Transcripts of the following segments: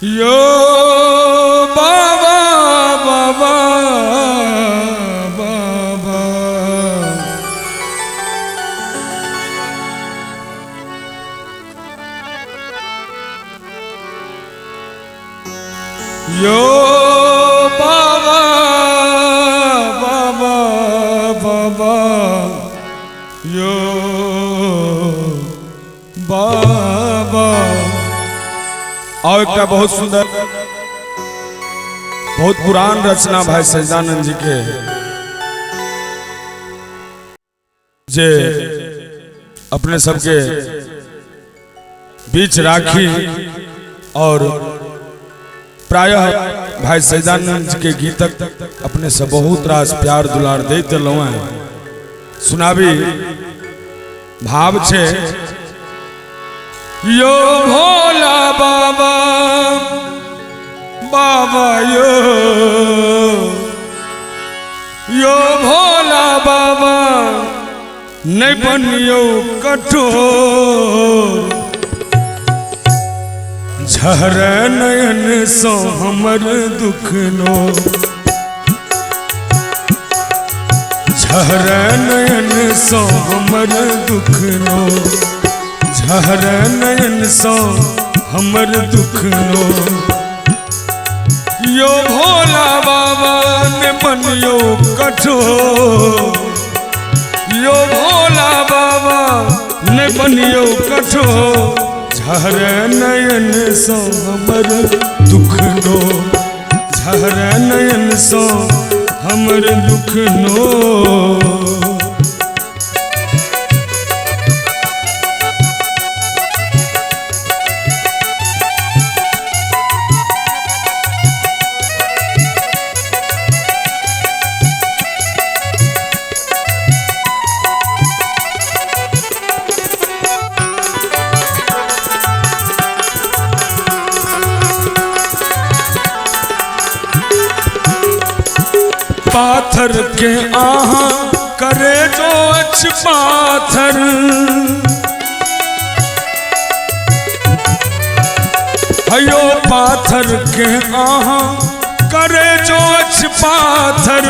यो बाबा बाबा बाबा यो बाबा बाबा बाबा यो बाबा। और एक बहुत सुंदर बहुत पुरान रचना भाई सच्चिदानंद जी के जे अपने सबके बीच राखी और प्रायः भाई सच्चिदानंद जी के गीतक अपने से बहुत रास प्यार दुलार देते लौं सुनाबी भाव छे। यो भोला बाबा बाबा यो भोला बाबा नहीं बनियो कठोर झर नयन सो हमर दुख नो झर नयन सो हमर दुख नो झर नयन सो हमर दुख नो। यो भोला बाबा ने बनियो कठोर यो भोला बाबा ने बनियो कठोर झर नयन सो हमर दुख नो झर नयन सो हमर दुख नो। पाथर के आहा करे जो अच्छ पाथर हयो पाथर के आहा करे जो अच्छ पाथर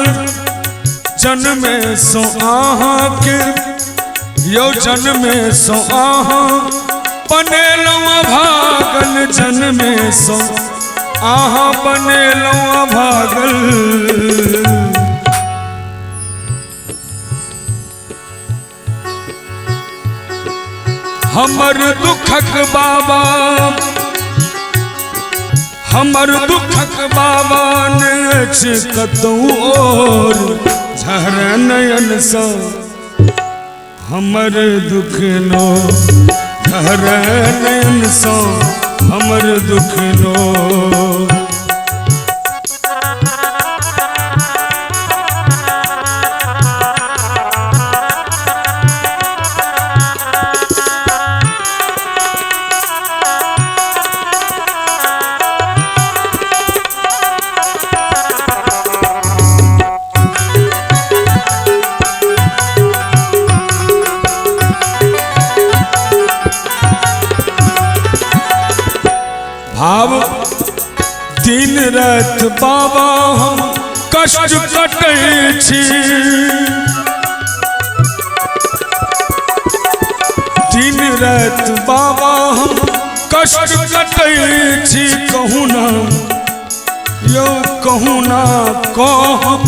जन्मे सो आहा के यो जन्मे सो आहा बने लवा भागल जन्मे सो आहा बने लवा भागल। हमर दुखक बाबा हमर दुखक बाबा ने कतौ और झर नयन सो हमर दुख नो झर नयन सो हमर दुख नो। भाव दिन रात बाबा हम कष्ट कटै छी दिन रात बाबा हम कष्ट कटै छी कहूँ ना यो कहूँ ना कहम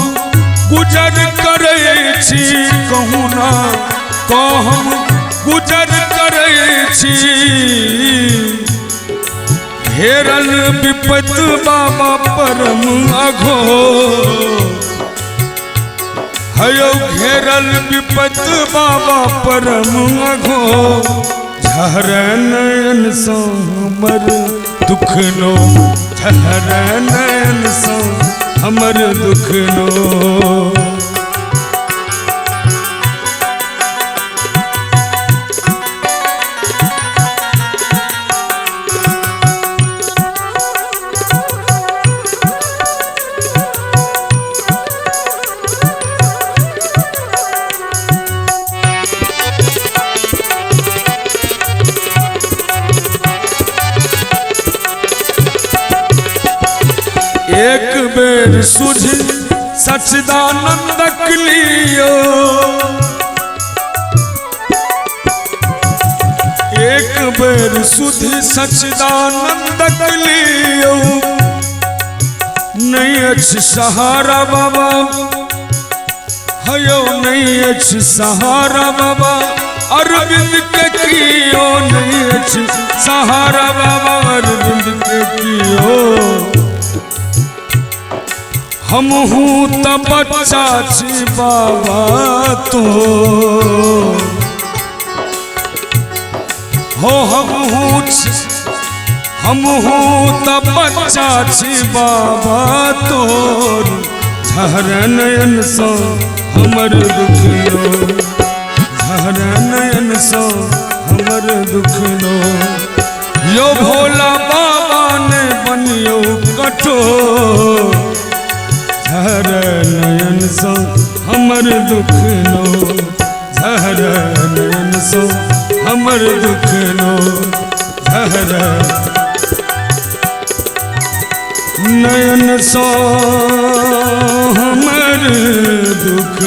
गुजर करै छी कहूँ ना कहम गुजर करै छी। घेरल विपत बाबा परम अघो हयो घेरल विपत बाबा परम अघो झर नयन सो हमर दुख नो झर नयन सो हमर दुख नो। एक बेर सुझी सच्चिदानंदक लियो, एक बेर सुधि सच्चिदानंदक लियो। नहीं अछि सहारा बाबा, हयो नहीं अछि सहारा बाबा, अरविंद के कियो नहीं अछि सहारा बाबा, अरविंद के कियो। हम हूँ त बच्चा छी बाबा तो हो, हम हूँ त बच्चा छी बाबा तोर, झर नयन सो हमर दुख लो, झर नयन सो हमर दुख लो। यो भोला बाबा ने बनियो कठोर, झर नयन सो हमर दुख लो, झर नयन सो हमर दुख लो, झर नयन सो हमर दुख।